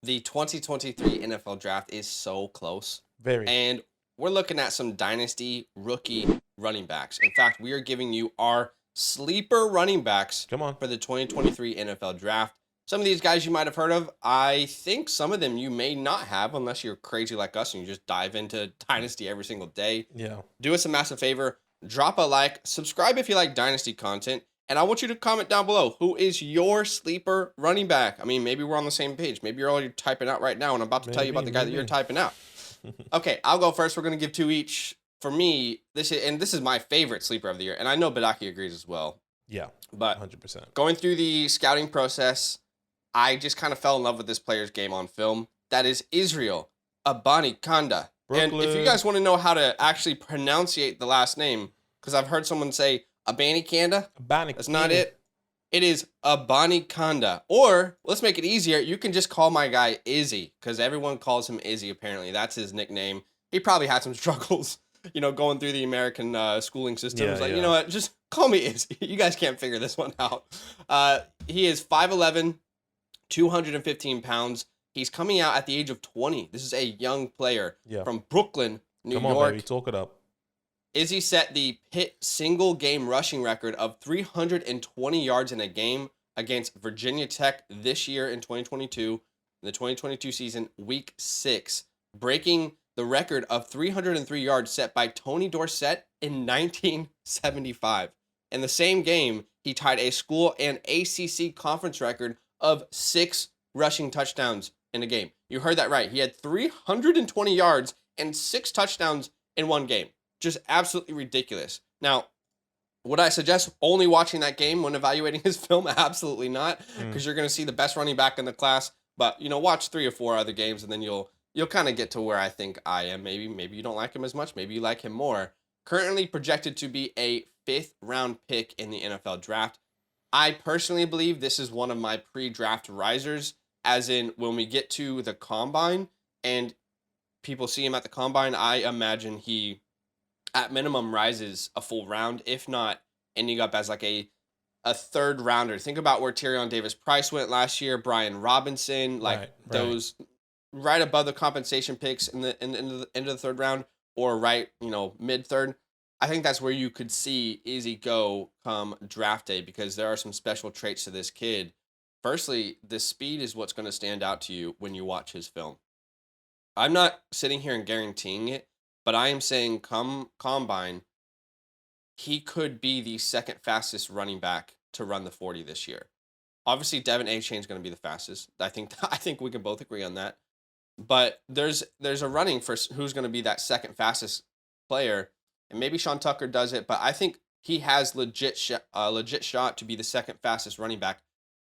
The 2023 NFL draft is so close. Very. And we're looking at some dynasty rookie running backs. In fact, we are giving you our sleeper running backs Come on. for the 2023 NFL draft. Some of these guys you might have heard of. I think some of them you may not have unless you're crazy like us and you just dive into dynasty every single day. Yeah. Do us a massive favor. Drop a like. Subscribe if you like dynasty content. And I want you to comment down below, who is your sleeper running back? I mean, maybe we're on the same page. Maybe you're already typing out right now, and I'm about to tell you about the guy that you're typing out. Okay, I'll go first. We're going to give two each. For me, this is my favorite sleeper of the year, and I know Badake agrees as well. Yeah, but 100%. Going through the scouting process, I just kind of fell in love with this player's game on film. That is Israel Abanikanda. And if you guys want to know how to actually pronunciate the last name, because I've heard someone say Abanikanda. That's not it. It is Abanikanda. Or let's make it easier. You can just call my guy Izzy, because everyone calls him Izzy. Apparently, that's his nickname. He probably had some struggles, going through the American schooling system. Yeah, you know what? Just call me Izzy. You guys can't figure this one out. He is 5'11", 215 pounds. He's coming out at the age of 20. This is a young player from Brooklyn, New York. Come on, baby. Talk it up. Izzy set the Pitt single game rushing record of 320 yards in a game against Virginia Tech this year in 2022, the 2022 season, week 6, breaking the record of 303 yards set by Tony Dorsett in 1975. In the same game, he tied a school and ACC conference record of 6 rushing touchdowns in a game. You heard that right. He had 320 yards and 6 touchdowns in one game. Just absolutely ridiculous. Now, would I suggest only watching that game when evaluating his film? Absolutely not, because you're going to see the best running back in the class. But, watch 3 or 4 other games, and then you'll kind of get to where I think I am. Maybe you don't like him as much. Maybe you like him more. Currently projected to be a 5th-round pick in the NFL draft. I personally believe this is one of my pre-draft risers, as in when we get to the combine and people see him at the combine, I imagine he at minimum rises a full round, if not ending up as like a 3rd rounder. Think about where Tyrion Davis-Price went last year, Brian Robinson, those right above the compensation picks in the end of the 3rd round, or right, mid 3rd. I think that's where you could see Izzy go come draft day, because there are some special traits to this kid. Firstly, the speed is what's going to stand out to you when you watch his film. I'm not sitting here and guaranteeing it, but I am saying come combine, he could be the 2nd fastest running back to run the 40 this year. Obviously, Devin Achane is going to be the fastest. I think we can both agree on that. But there's a running for who's going to be that 2nd fastest player, and maybe Sean Tucker does it. But I think he has legit shot to be the 2nd fastest running back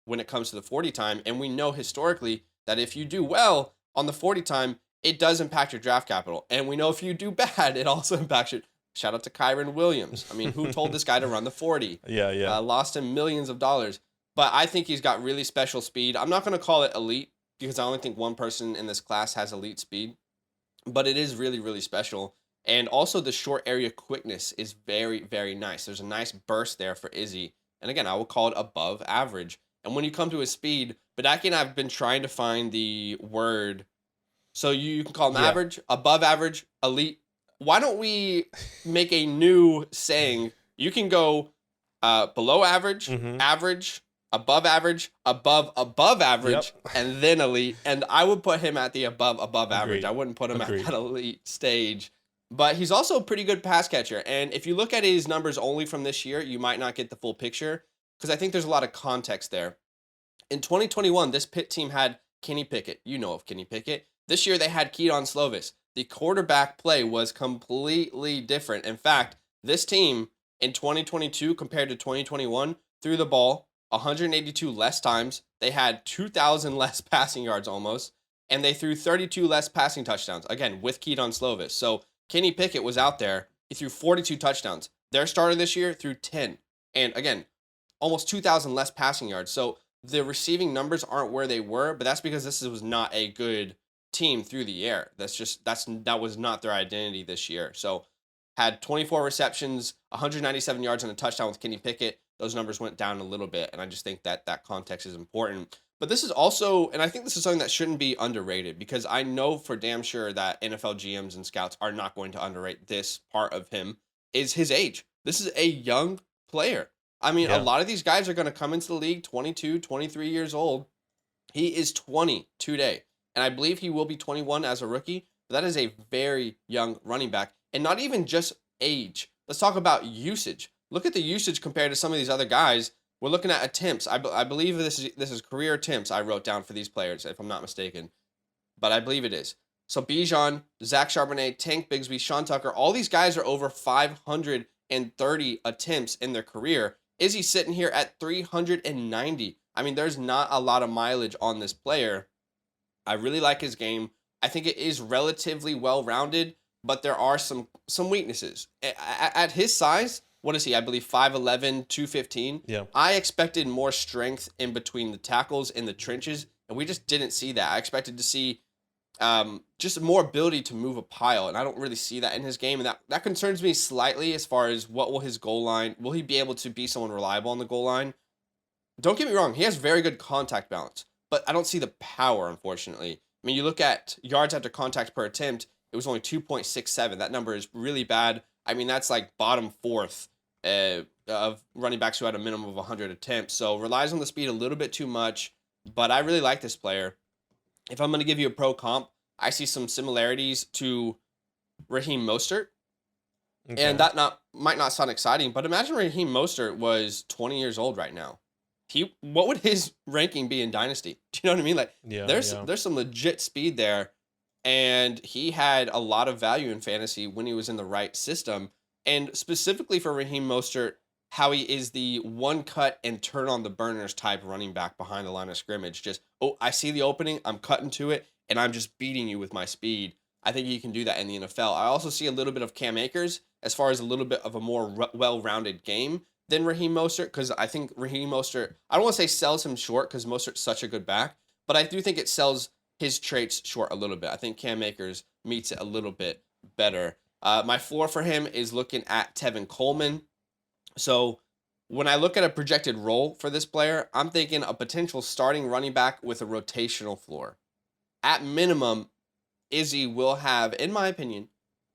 when it comes to the 40 time. And we know historically that if you do well on the 40 time, it does impact your draft capital. And we know if you do bad, it also impacts your... Shout out to Kyron Williams. I mean, who told this guy to run the 40? Yeah. Lost him millions of dollars. But I think he's got really special speed. I'm not going to call it elite, because I only think one person in this class has elite speed. But it is really, really special. And also the short area quickness is very, very nice. There's a nice burst there for Izzy. And again, I would call it above average. And when you come to his speed, Badake and I have been trying to find the word... So you can call him average, above average, elite. Why don't we make a new saying? You can go below average, average, above average, above average, and then elite. And I would put him at the above average. I wouldn't put him at that elite stage. But he's also a pretty good pass catcher. And if you look at his numbers only from this year, you might not get the full picture, because I think there's a lot of context there. In 2021, this Pitt team had Kenny Pickett. You know of Kenny Pickett. This year, they had Keaton Slovis. The quarterback play was completely different. In fact, this team in 2022 compared to 2021 threw the ball 182 less times. They had 2,000 less passing yards almost, and they threw 32 less passing touchdowns, again, with Keaton Slovis. So Kenny Pickett was out there. He threw 42 touchdowns. Their starter this year threw 10. And again, almost 2,000 less passing yards. So the receiving numbers aren't where they were, but that's because this was not a good team through the air. That was not their identity this year. So had 24 receptions, 197 yards and a touchdown with Kenny Pickett. Those numbers went down a little bit, and I just think that context is important. But this is also, and I think this is something that shouldn't be underrated, because I know for damn sure that NFL GMs and scouts are not going to underrate this part of him, is his age. This is a young player. I mean, a Yeah. lot of these guys are going to come into the league 22, 23 years old. He is 20 today, and I believe he will be 21 as a rookie. But that is a very young running back, and not even just age. Let's talk about usage. Look at the usage compared to some of these other guys. We're looking at attempts. I believe this is career attempts I wrote down for these players, if I'm not mistaken, but I believe it is. So Bijan, Zach Charbonnet, Tank Bigsby, Sean Tucker, all these guys are over 530 attempts in their career. Is he sitting here at 390? I mean, there's not a lot of mileage on this player. I really like his game. I think it is relatively well-rounded, but there are some weaknesses. At his size, what is he? I believe 5'11", 215. Yeah. I expected more strength in between the tackles in the trenches, and we just didn't see that. I expected to see just more ability to move a pile, and I don't really see that in his game, and that concerns me slightly as far as what will his goal line, will he be able to be someone reliable on the goal line? Don't get me wrong, he has very good contact balance, but I don't see the power, unfortunately. I mean, you look at yards after contact per attempt, it was only 2.67. That number is really bad. I mean, that's like bottom fourth of running backs who had a minimum of 100 attempts. So relies on the speed a little bit too much, but I really like this player. If I'm going to give you a pro comp, I see some similarities to Raheem Mostert. Okay. And that might not sound exciting, but imagine Raheem Mostert was 20 years old right now. What would his ranking be in Dynasty? Do you know what I mean? Like, there's some legit speed there, and he had a lot of value in fantasy when he was in the right system. And specifically for Raheem Mostert, how he is the one cut and turn on the burners type running back behind the line of scrimmage. Just, oh, I see the opening, I'm cutting to it, and I'm just beating you with my speed. I think he can do that in the NFL. I also see a little bit of Cam Akers as far as a little bit of a more well-rounded game than Raheem Mostert, because I think Raheem Mostert, I don't want to say sells him short because Mostert's such a good back, but I do think it sells his traits short a little bit. I think Cam Akers meets it a little bit better. My floor for him is looking at Tevin Coleman. So when I look at a projected role for this player, I'm thinking a potential starting running back with a rotational floor. At minimum, Izzy will have, in my opinion,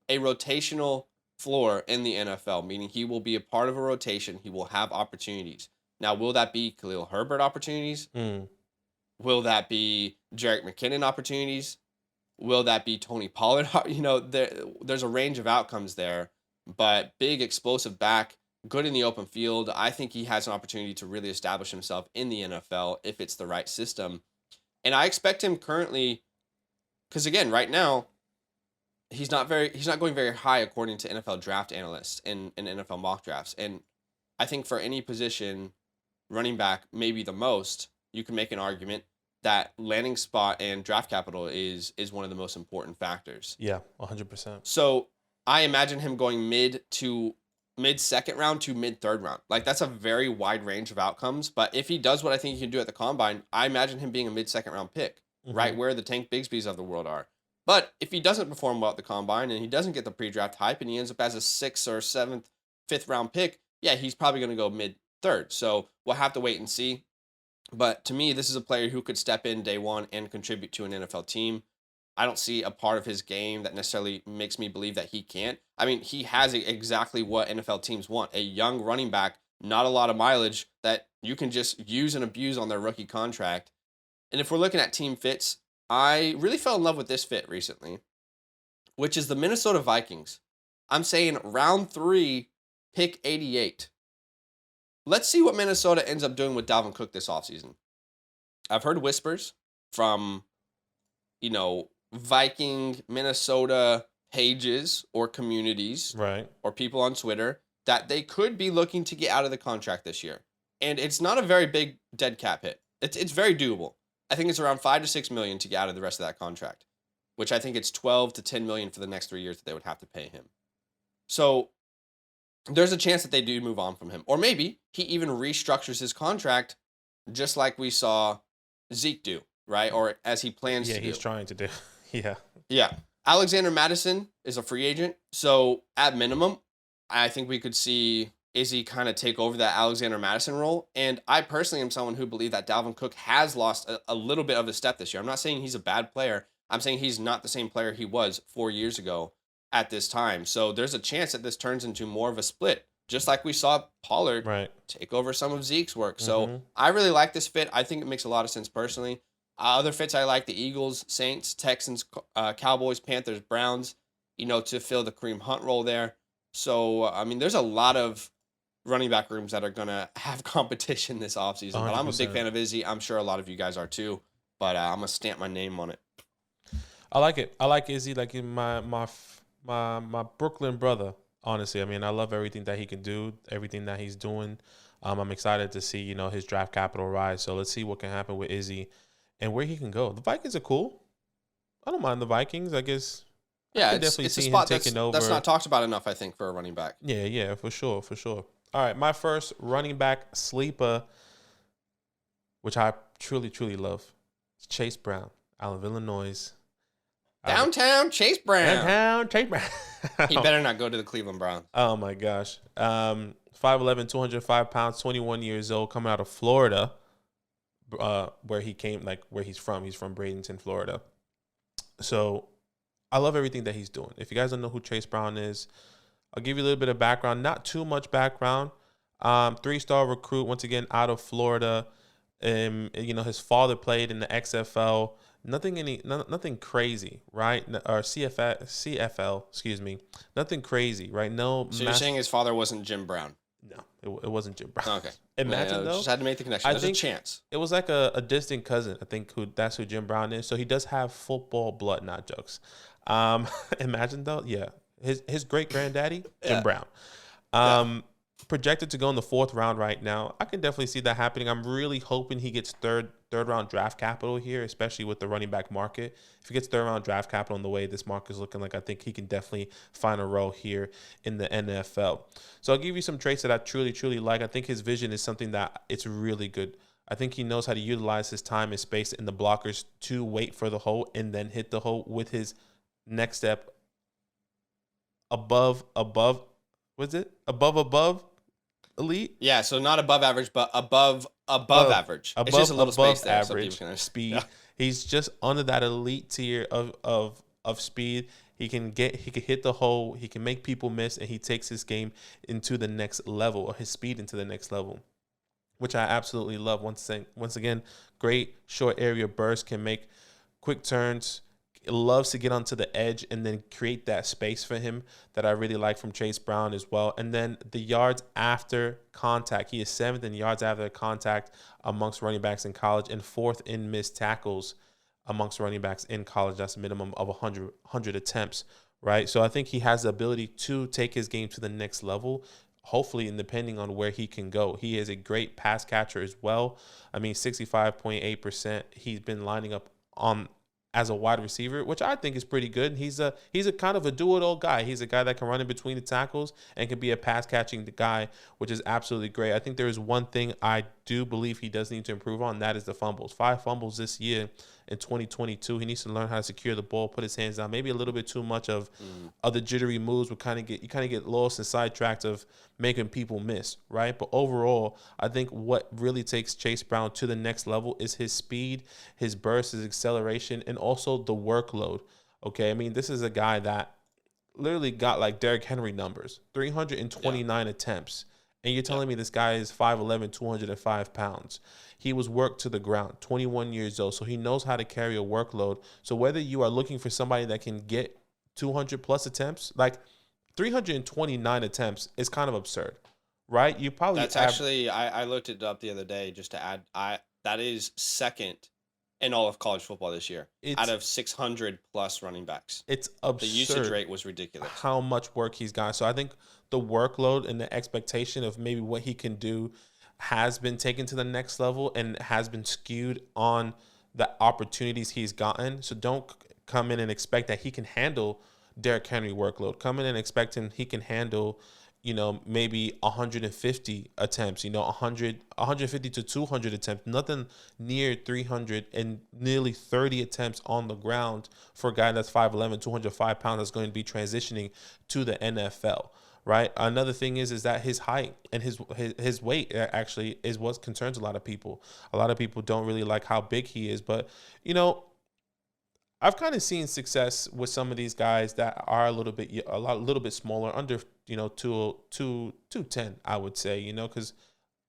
a rotational floor in the NFL, meaning he will be a part of a rotation. He will have opportunities. Now, will that be Khalil Herbert opportunities? Will that be Jerick McKinnon opportunities? Will that be Tony Pollard? You know, there's a range of outcomes there, but big explosive back, good in the open field. I think he has an opportunity to really establish himself in the NFL if it's the right system. And I expect him currently, because again, right now, he's not going very high according to NFL draft analysts and NFL mock drafts. And I think for any position, running back maybe the most, you can make an argument that landing spot and draft capital is one of the most important factors. Yeah, 100%. So I imagine him going mid second round to mid third round. Like, that's a very wide range of outcomes. But if he does what I think he can do at the combine, I imagine him being a mid second round pick, right where the Tank Bigsbys of the world are. But if he doesn't perform well at the combine and he doesn't get the pre-draft hype and he ends up as a 6th or 7th, 5th round pick, yeah, he's probably going to go mid third. So we'll have to wait and see. But to me, this is a player who could step in day one and contribute to an NFL team. I don't see a part of his game that necessarily makes me believe that he can't. I mean, he has exactly what NFL teams want. A young running back, not a lot of mileage, that you can just use and abuse on their rookie contract. And if we're looking at team fits, I really fell in love with this fit recently, which is the Minnesota Vikings. I'm saying round 3, pick 88. Let's see what Minnesota ends up doing with Dalvin Cook this offseason. I've heard whispers from, Viking, Minnesota pages or communities, right, or people on Twitter, that they could be looking to get out of the contract this year. And it's not a very big dead cap hit. It's very doable. I think it's around $5 to $6 million to get out of the rest of that contract, which I think it's $12 to $10 million for the next 3 years that they would have to pay him. So there's a chance that they do move on from him. Or maybe he even restructures his contract just like we saw Zeke do, right? Or as he plans to do. Yeah, he's trying to do. Yeah. Yeah. Alexander Madison is a free agent. So at minimum, I think we could see Izzy kind of take over that Alexander Madison role. And I personally am someone who believe that Dalvin Cook has lost a little bit of a step this year. I'm not saying he's a bad player. I'm saying he's not the same player he was 4 years ago at this time. So there's a chance that this turns into more of a split, just like we saw Pollard Right. take over some of Zeke's work. So Mhm. I really like this fit. I think it makes a lot of sense personally. Other fits I like: the Eagles, Saints, Texans, Cowboys, Panthers, Browns, to fill the Kareem Hunt role there. So, I mean, there's a lot of running back rooms that are going to have competition this offseason. But I'm a big 100%. fan of Izzy. I'm sure a lot of you guys are too. But I'm going to stamp my name on it. I like it. I like Izzy, like in my Brooklyn brother. Honestly, I mean, I love everything that he can do, everything that he's doing. I'm excited to see his draft capital rise. So let's see what can happen with Izzy and where he can go. The Vikings are cool. I don't mind the Vikings. I guess. Yeah, I could it's definitely a see him spot taking over. that's not talked about enough, I think, for a running back. Yeah, for sure. All right, my first running back sleeper, which I truly, truly love, is Chase Brown out of Illinois. Downtown Chase Brown. Downtown Chase Brown. He better not go to the Cleveland Browns. Oh my gosh. 5'11", 205 pounds, 21 years old, coming out of Florida, where he came, like where he's from. He's from Bradenton, Florida. So I love everything that he's doing. If you guys don't know who Chase Brown is, I'll give you a little bit of background, not too much background. 3-star recruit, once again, out of Florida. His father played in the XFL. Nothing crazy, right? Or CFL, excuse me. Nothing crazy, right? So you're saying his father wasn't Jim Brown? No, it wasn't Jim Brown. Okay. Imagine though. Just had to make the connection. There's a chance. It was like a distant cousin. I think that's who Jim Brown is. So he does have football blood, not jokes. Imagine though, yeah. His great granddaddy, Jim Brown. Projected to go in the 4th round right now. I can definitely see that happening. I'm really hoping he gets third round draft capital here, especially with the running back market. If he gets 3rd round draft capital in the way this market is looking like, I think he can definitely find a role here in the NFL. So I'll give you some traits that I truly, truly like. I think his vision is something that it's really good. I think he knows how to utilize his time and space in the blockers to wait for the hole and then hit the hole with his next step above, was it? Above elite? Yeah, so not above average, but above average. It's just a little space there. Average speed. Yeah. He's just under that elite tier of speed. He can hit the hole. He can make people miss, and he takes his game into the next level, or his speed into the next level, which I absolutely love. Once again, great short area burst, can make quick turns. Loves to get onto the edge and then create that space for him that I really like from Chase Brown as well. And then the yards after contact. He is 7th in yards after contact amongst running backs in college and 4th in missed tackles amongst running backs in college. That's a minimum of 100 attempts, right? So I think he has the ability to take his game to the next level, hopefully, and depending on where he can go. He is a great pass catcher as well. I mean, 65.8%. He's been lining up on as a wide receiver, which I think is pretty good. He's a kind of a do-it-all guy. He's a guy that can run in between the tackles and can be a pass-catching guy, which is absolutely great. I think there is one thing I do believe he does need to improve on, that is the fumbles. 5 fumbles this year in 2022. He needs to learn how to secure the ball, put his hands down. Maybe a little bit too much of other jittery moves would kind of get lost and sidetracked of making people miss, right? But overall, I think what really takes Chase Brown to the next level is his speed, his burst, his acceleration, and also the workload. Okay, I mean, this is a guy that literally got like Derrick Henry numbers, 329 attempts. And you're telling me this guy is 5'11", 205 pounds. He was worked to the ground, 21 years old, so he knows how to carry a workload. So whether you are looking for somebody that can get 200-plus attempts, like 329 attempts is kind of absurd, right? You probably That's actually, I looked it up the other day just to add, that is 2nd in all of college football this year out of 600-plus running backs. It's absurd. The usage rate was ridiculous. How much work he's got. So I think the workload and the expectation of maybe what he can do has been taken to the next level and has been skewed on the opportunities he's gotten. So don't come in and expect that he can handle Derrick Henry workload. Come in and expecting he can handle, maybe 150 attempts, 150 to 200 attempts, nothing near 300 and nearly 30 attempts on the ground for a guy that's 5'11", 205 pounds that's going to be transitioning to the NFL, right? Another thing is that his height and his weight actually is what concerns a lot of people. A lot of people don't really like how big he is, but you know, I've kind of seen success with some of these guys that are a little bit smaller, under 210, I would say, because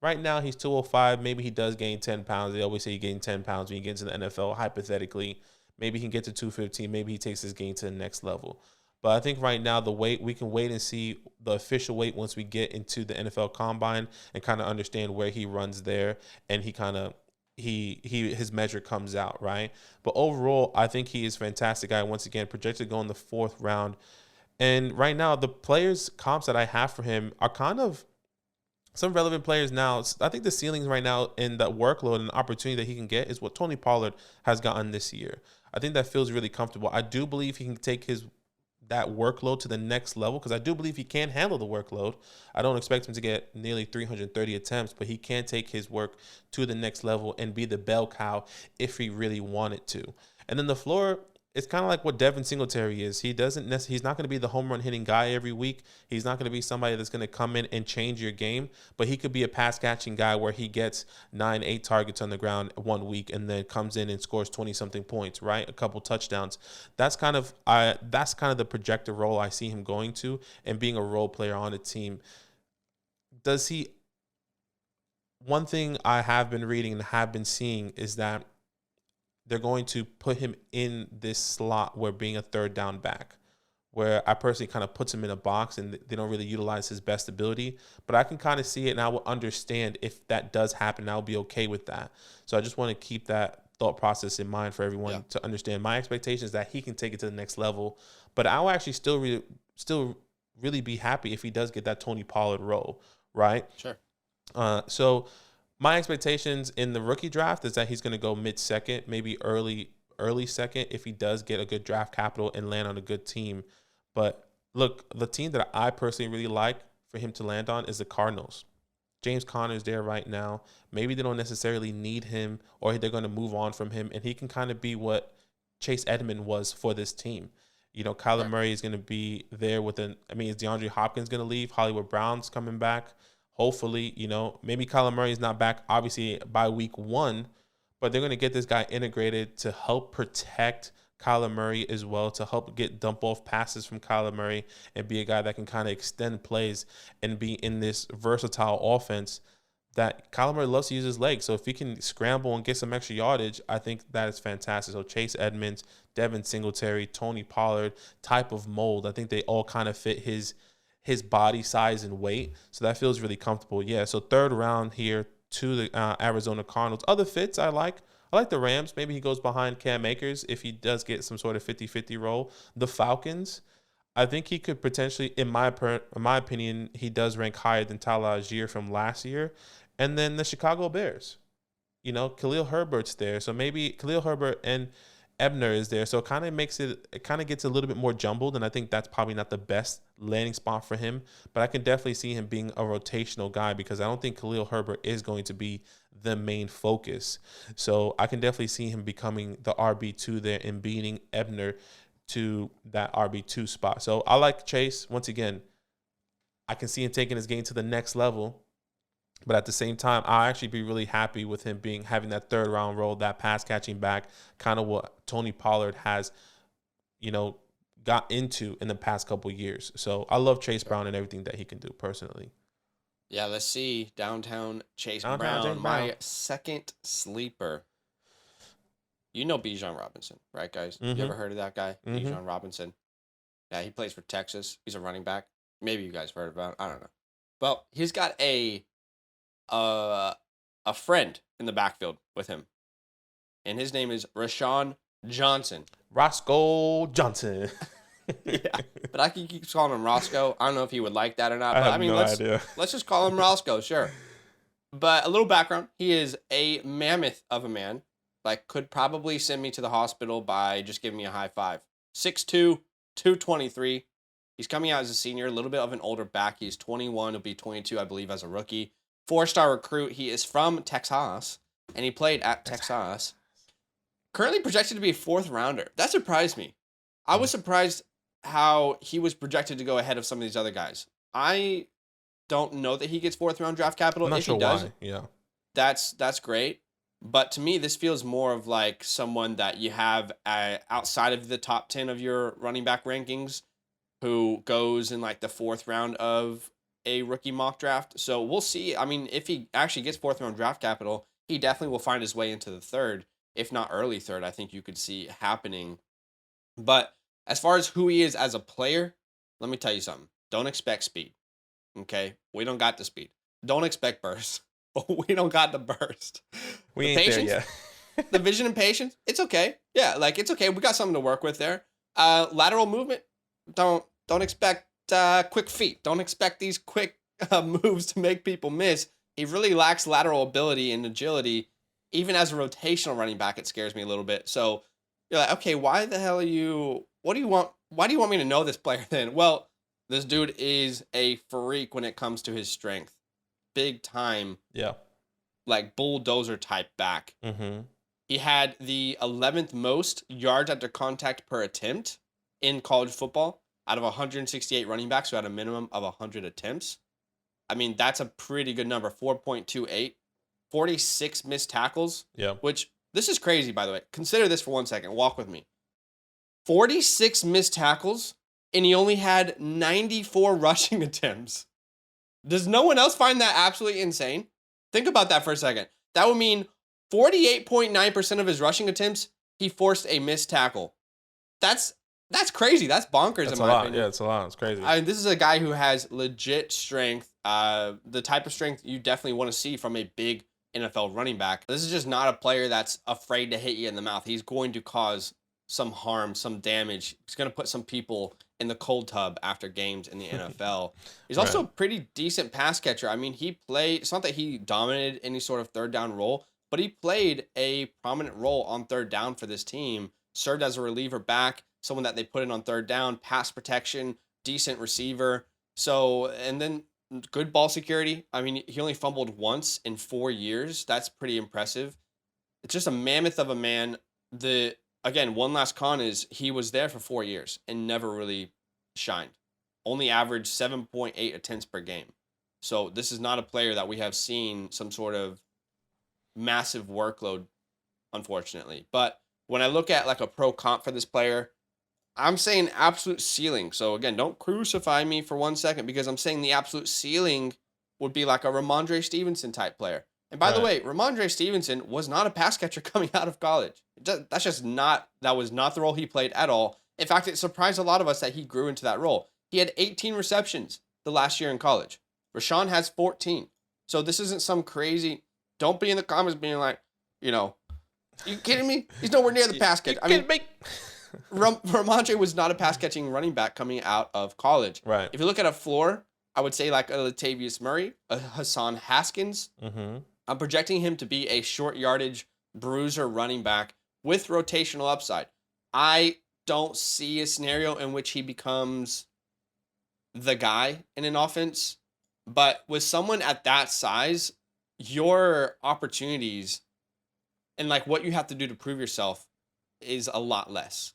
right now he's 205. Maybe he does gain 10 pounds. They always say you gain 10 pounds when you get into the NFL. Hypothetically, maybe he can get to 215. Maybe he takes his game to the next level. But I think right now the weight, we can wait and see the official weight once we get into the NFL Combine and kind of understand where he runs there, and he kind of his measure comes out, right? But overall, I think he is a fantastic guy. Once again, projected to go in the 4th round. And right now, the players comps that I have for him are kind of some relevant players now. I think the ceilings right now and the workload and the opportunity that he can get is what Tony Pollard has gotten this year. I think that feels really comfortable. I do believe he can take that workload to the next level, because I do believe he can handle the workload. I don't expect him to get nearly 330 attempts, but he can take his work to the next level and be the bell cow if he really wanted to. And then the floor, it's kind of like what Devin Singletary is. He's not going to be the home run hitting guy every week. He's not going to be somebody that's going to come in and change your game, but he could be a pass catching guy where he gets 9-8 targets on the ground one week and then comes in and scores 20 something points, right? A couple touchdowns. That's kind of the projected role I see him going to, and being a role player on a team. One thing I have been reading and have been seeing is that they're going to put him in this slot where being a 3rd down back, where I personally kind of puts him in a box and they don't really utilize his best ability. But I can kind of see it, and I will understand if that does happen. I'll be okay with that. So I just want to keep that thought process in mind for everyone to understand. My expectation is that he can take it to the next level, but I'll actually still really be happy if he does get that Tony Pollard role, right? Sure. So my expectations in the rookie draft is that he's going to go mid-second, maybe early second, if he does get a good draft capital and land on a good team. But look, the team that I personally really like for him to land on is the Cardinals. James Conner's there right now. Maybe they don't necessarily need him, or they're going to move on from him, and he can kind of be what Chase Edmonds was for this team. Kyler Murray is going to be there is DeAndre Hopkins going to leave? Hollywood Brown's coming back. Hopefully, maybe Kyler Murray is not back, obviously, by week 1, but they're going to get this guy integrated to help protect Kyler Murray as well, to help get dump-off passes from Kyler Murray and be a guy that can kind of extend plays and be in this versatile offense that Kyler Murray loves to use his legs. So if he can scramble and get some extra yardage, I think that is fantastic. So Chase Edmonds, Devin Singletary, Tony Pollard type of mold, I think they all kind of fit his body size and weight. So that feels really comfortable. Yeah, so 3rd round here to the Arizona Cardinals. Other fits I like the Rams. Maybe he goes behind Cam Akers if he does get some sort of 50-50 role. The Falcons, I think he could potentially, in my opinion, he does rank higher than Tyler Algier from last year. And then the Chicago Bears. Khalil Herbert's there. So maybe Khalil Herbert and Ebner is there, so it kind of gets a little bit more jumbled, and I think that's probably not the best landing spot for him, but I can definitely see him being a rotational guy, because I don't think Khalil Herbert is going to be the main focus. So I can definitely see him becoming the RB2 there and beating Ebner to that RB2 spot. So I like Chase. Once again, I can see him taking his game to the next level. But at the same time, I'll actually be really happy with him having that 3rd round role, that pass catching back, kind of what Tony Pollard has, got into in the past couple years. So I love Chase Brown and everything that he can do personally. Yeah, let's see. Downtown Chase Brown, Brown. my second sleeper. Bijan Robinson, right, guys? Mm-hmm. You ever heard of that guy? Mm-hmm. Bijan Robinson. Yeah, he plays for Texas. He's a running back. Maybe you guys heard about him. I don't know. Well, he's got a friend in the backfield with him, and his name is Rashawn Johnson. Roscoe Johnson. Yeah, but I can keep calling him Roscoe. I don't know if he would like that or not. But I have no idea. Let's just call him Roscoe, sure. But a little background: he is a mammoth of a man. Could probably send me to the hospital by just giving me a high five. 6'2", 223. He's coming out as a senior, a little bit of an older back. He's 21. He'll be 22, I believe, as a rookie. 4-star recruit. He is from Texas, and he played at Texas. Currently projected to be a 4th rounder. That surprised me. I was surprised how he was projected to go ahead of some of these other guys. I don't know that he gets 4th round draft capital. I'm not If sure he does, why. Yeah. that's great. But to me, this feels more of like someone that you have outside of the top 10 of your running back rankings, who goes in like the 4th round of a rookie mock draft. So we'll see. I mean, if he actually gets 4th round draft capital, he definitely will find his way into the 3rd, if not early 3rd. I think you could see happening. But as far as who he is as a player, let me tell you something. Don't expect speed. Okay, we don't got the speed. Don't expect burst. We don't got the burst. We The ain't there patience, yet. the vision and patience, it's okay. Yeah, like it's okay. We got something to work with there. Lateral movement, don't expect quick feet. Don't expect these quick moves to make people miss. He really lacks lateral ability and agility. Even as a rotational running back, it scares me a little bit. So you're like, okay, why the hell are you? What do you want? Why do you want me to know this player then? Well, this dude is a freak when it comes to his strength. Big time, Yeah. like bulldozer type back. Mm-hmm. He had the 11th most yards after contact per attempt in college football out of 168 running backs who had a minimum of 100 attempts. I mean, that's a pretty good number, 4.28. 46 missed tackles, Yeah. which this is crazy, by the way. Consider this for 1 second. Walk with me. 46 missed tackles, and he only had 94 rushing attempts. Does no one else find that absolutely insane? Think about that for a second. That would mean 48.9% of his rushing attempts, he forced a missed tackle. That's crazy. That's bonkers That's in a my lot. opinion. Yeah, it's a lot. It's crazy. This is a guy who has legit strength, the type of strength you definitely want to see from a big NFL running back. This is just not a player that's afraid to hit you in the mouth. He's going to cause some harm, some damage. He's going to put some people in the cold tub after games in the NFL. He's also a pretty decent pass catcher. I mean, he played, it's not that he dominated any sort of 3rd down role, but he played a prominent role on 3rd down for this team, served as a reliever back, someone that they put in on 3rd down, pass protection, decent receiver. So, and then good ball security. I mean, he only fumbled once in 4 years. That's pretty impressive. It's just a mammoth of a man. Again, one last con is he was there for 4 years and never really shined. Only averaged 7.8 attempts per game. So this is not a player that we have seen some sort of massive workload, unfortunately. But when I look at like a pro comp for this player, I'm saying absolute ceiling. So again, don't crucify me for 1 second, because I'm saying the absolute ceiling would be like a Ramondre Stevenson type player. And by the way, Ramondre Stevenson was not a pass catcher coming out of college. That was not the role he played at all. In fact, it surprised a lot of us that he grew into that role. He had 18 receptions the last year in college. Rashawn has 14. So this isn't some crazy, don't be in the comments being like, you kidding me? He's nowhere near the pass catch. I mean, Ramondre was not a pass catching running back coming out of college. Right. If you look at a floor, I would say like a Latavius Murray, a Hassan Haskins. Mm-hmm. I'm projecting him to be a short yardage bruiser running back with rotational upside. I don't see a scenario in which he becomes the guy in an offense, but with someone at that size, your opportunities and like what you have to do to prove yourself is a lot less.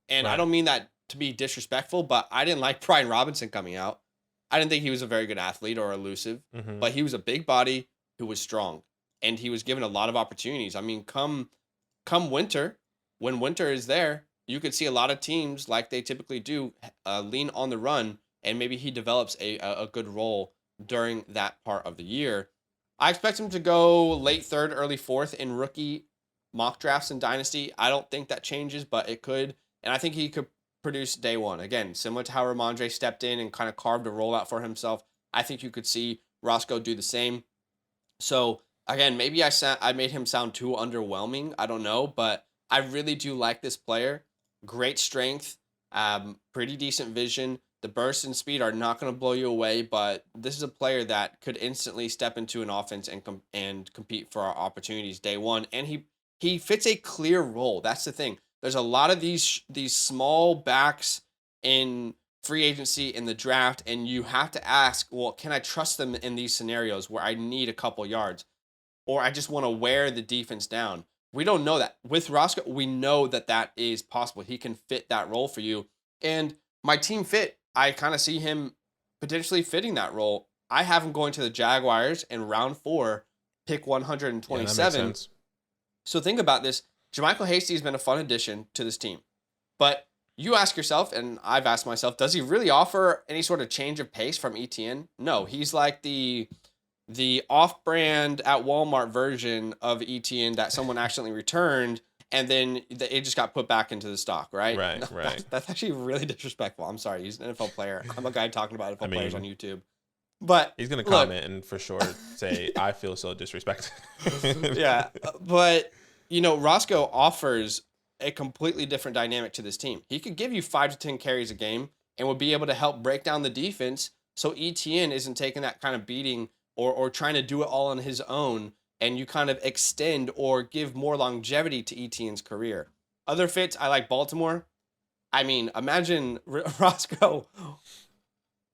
And I don't mean that to be disrespectful, but I didn't like Brian Robinson coming out. I didn't think he was a very good athlete or elusive, but he was a big body who was strong, and he was given a lot of opportunities. I mean, come winter, when winter is there, you could see a lot of teams, like they typically do, lean on the run, and maybe he develops a good role during that part of the year. I expect him to go late 3rd, early 4th in rookie mock drafts in Dynasty. I don't think that changes, but it could, and I think he could produce day one. Again, similar to how Ramondre stepped in and kind of carved a role out for himself. I think you could see Roscoe do the same. So again, maybe I made him sound too underwhelming. I don't know, but I really do like this player. Great strength, pretty decent vision. The burst and speed are not going to blow you away, but this is a player that could instantly step into an offense and compete for our opportunities day one. And he fits a clear role. That's the thing. There's a lot of these small backs in free agency in the draft, and you have to ask, well, can I trust them in these scenarios where I need a couple yards, or I just want to wear the defense down? We don't know that. With Roscoe, we know that is possible. He can fit that role for you. And my team fit, I kind of see him potentially fitting that role. I have him going to the Jaguars in round 4, pick 127. Yeah, that makes sense. So think about this. JaMychal Hasty has been a fun addition to this team. But you ask yourself, and I've asked myself, does he really offer any sort of change of pace from ETN? No, he's like the off-brand at Walmart version of ETN that someone accidentally returned, and then it just got put back into the stock, right? Right, right. That's actually really disrespectful. I'm sorry. He's an NFL player. I'm a guy talking about NFL players on YouTube. But he's going to comment and for sure say, I feel so disrespected. Yeah, but, Roscoe offers a completely different dynamic to this team. He could give you 5 to 10 carries a game and would be able to help break down the defense so ETN isn't taking that kind of beating or trying to do it all on his own, and you kind of extend or give more longevity to ETN's career. Other fits, I like Baltimore. I mean, imagine Roscoe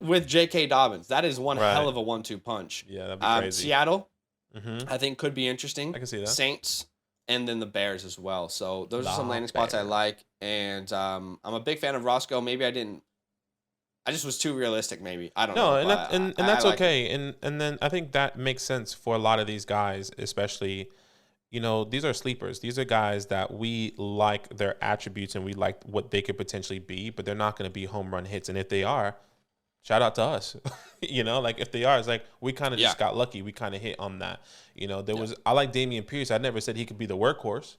with J.K. Dobbins. That is one hell of a 1-2 punch. Yeah, that'd be crazy. Seattle, I think, could be interesting. I can see that. Saints, and then the Bears as well. So those are some landing spots I like. And I'm a big fan of Roscoe. Maybe I just was too realistic, maybe. I don't know. No, and that's okay. And then I think that makes sense for a lot of these guys, especially, these are sleepers. These are guys that we like their attributes and we like what they could potentially be, but they're not going to be home run hits. And if they are, shout out to us. If they are, it's like we kind of just got lucky. We kind of hit on that. I like Dameon Pierce. I never said he could be the workhorse.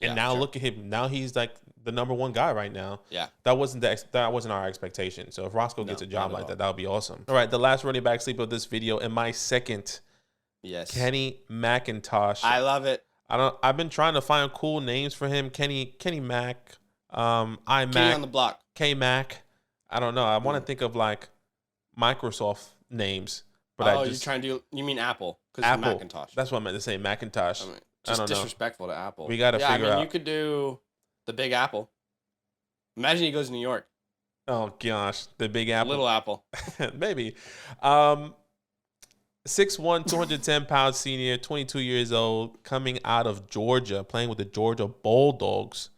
And now look at him. Now he's like the number 1 guy right now. Yeah. That wasn't our expectation. So if Roscoe gets a job like that would be awesome. All right, the last running back sleeper of this video and my second. Yes. Kenny McIntosh. I love it. I've been trying to find cool names for him. Kenny Mac. Kenny on the block. K Mac. I don't know. I want to think of like Microsoft names, but you're trying to do. You mean Apple? Because Apple. Macintosh. That's what I meant to say. Macintosh. I mean, I don't know. Disrespectful to Apple. We got to figure out. You could do the Big Apple. Imagine he goes to New York. Oh gosh, the Big Apple. Little Apple. Maybe. 6'1", 210-pound senior, 22 years old, coming out of Georgia, playing with the Georgia Bulldogs.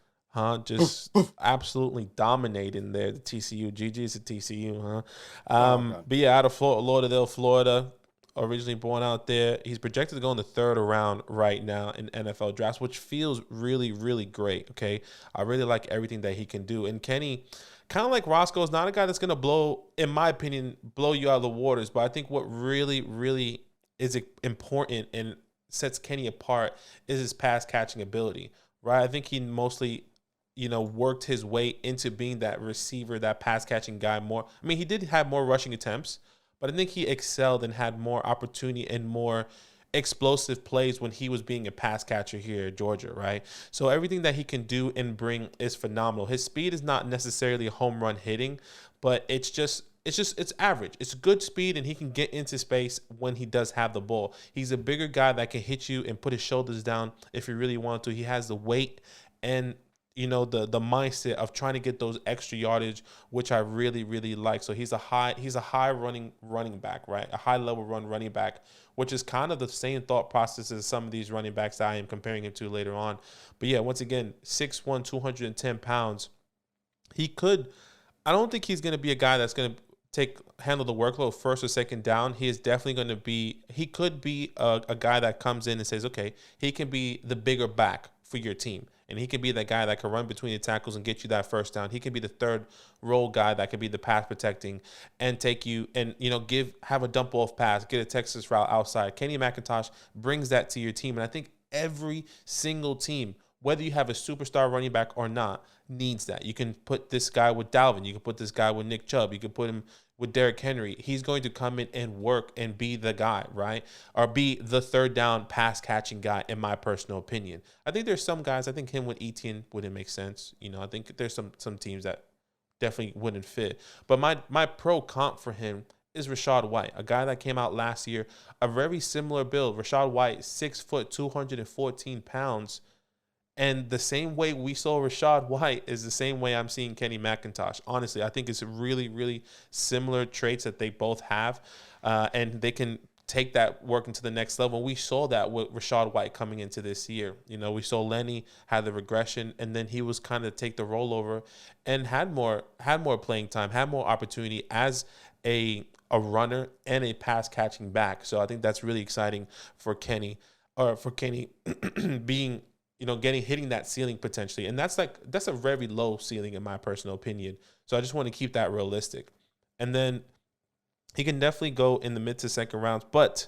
Just absolutely dominating there. The TCU, GG's at TCU, But yeah, out of Lauderdale, Florida, originally born out there. He's projected to go in the 3rd round right now in NFL drafts, which feels really, really great. Okay, I really like everything that he can do. And Kenny, kind of like Roscoe, is not a guy that's gonna in my opinion, blow you out of the waters. But I think what really, really is important and sets Kenny apart is his pass catching ability. Right, I think he mostly worked his way into being that receiver, that pass catching guy more. I mean, he did have more rushing attempts, but I think he excelled and had more opportunity and more explosive plays when he was being a pass catcher here at Georgia, right? So everything that he can do and bring is phenomenal. His speed is not necessarily home run hitting, but it's average. It's good speed, and he can get into space when he does have the ball. He's a bigger guy that can hit you and put his shoulders down if he really wanted to. He has the weight and the mindset of trying to get those extra yardage, which I really, really like. So he's a high running back, right? A high level running back, which is kind of the same thought process as some of these running backs that I am comparing him to later on. But yeah, once again, 6'1", 210 pounds. I don't think he's going to be a guy that's going to handle the workload first or second down. He is definitely he could be a guy that comes in and says, okay, he can be the bigger back for your team. And he can be that guy that can run between the tackles and get you that first down. He can be the third role guy that can be the pass protecting and take you and, have a dump off pass, get a Texas route outside. Kenny McIntosh brings that to your team. And I think every single team, whether you have a superstar running back or not, needs that. You can put this guy with Dalvin. You can put this guy with Nick Chubb. You can put him with Derrick Henry. He's going to come in and work and be the guy, right? Or be the third down pass catching guy, in my personal opinion. I think there's some guys, I think him with Etienne wouldn't make sense. I think there's some teams that definitely wouldn't fit. But my pro comp for him is Rachaad White, a guy that came out last year, a very similar build. Rachaad White, 6 foot, 214 pounds. And the same way we saw Rachaad White is the same way I'm seeing Kenny McIntosh. Honestly, I think it's really, really similar traits that they both have. And they can take that work into the next level. We saw that with Rachaad White coming into this year. We saw Lenny had the regression, and then he was kind of take the rollover and had more playing time, had more opportunity as a runner and a pass catching back. So I think that's really exciting for Kenny being, hitting that ceiling potentially. And that's a very low ceiling in my personal opinion. So I just want to keep that realistic. And then he can definitely go in the mid to second rounds, but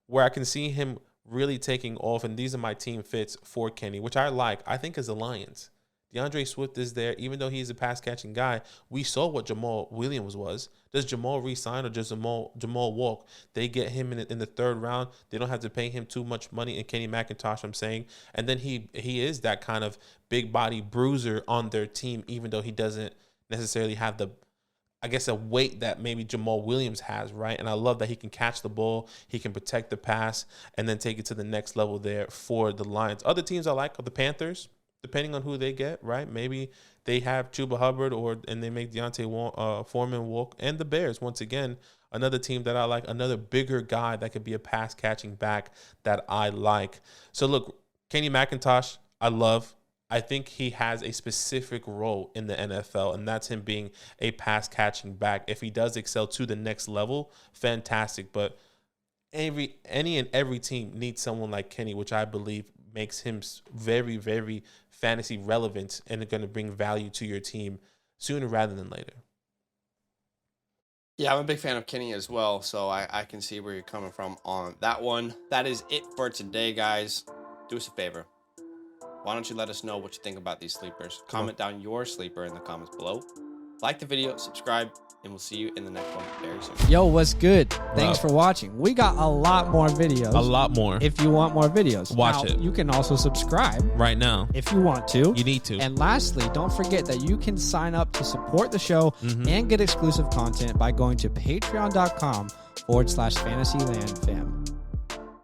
where I can see him really taking off, and these are my team fits for Kenny, which I think is the Lions. DeAndre Swift is there. Even though he's a pass-catching guy, we saw what Jamal Williams was. Does Jamal re-sign or does Jamal walk? They get him in the third round. They don't have to pay him too much money. And Kenny McIntosh, I'm saying. And then he is that kind of big-body bruiser on their team, even though he doesn't necessarily have a weight that maybe Jamal Williams has, right? And I love that he can catch the ball, he can protect the pass, and then take it to the next level there for the Lions. Other teams I like are the Panthers, depending on who they get, right? Maybe they have Chuba Hubbard and they make Deontay Foreman walk. And the Bears, once again, another team that I like, another bigger guy that could be a pass-catching back that I like. So, look, Kenny McIntosh, I love. I think he has a specific role in the NFL, and that's him being a pass-catching back. If he does excel to the next level, fantastic. But any and every team needs someone like Kenny, which I believe makes him very, very fantasy relevant and going to bring value to your team sooner rather than later. Yeah, I'm a big fan of Kenny as well, so I can see where you're coming from on that one. That is it for today, guys. Do us a favor. Why don't you let us know what you think about these sleepers? Comment down your sleeper in the comments below. Like the video, subscribe, and we'll see you in the next one very soon. Yo, what's good? Thanks for watching. We got a lot more videos. A lot more. If you want more videos. Watch it. You can also subscribe. Right now. If you want to. You need to. And lastly, don't forget that you can sign up to support the show and get exclusive content by going to patreon.com/FantasyLandFam.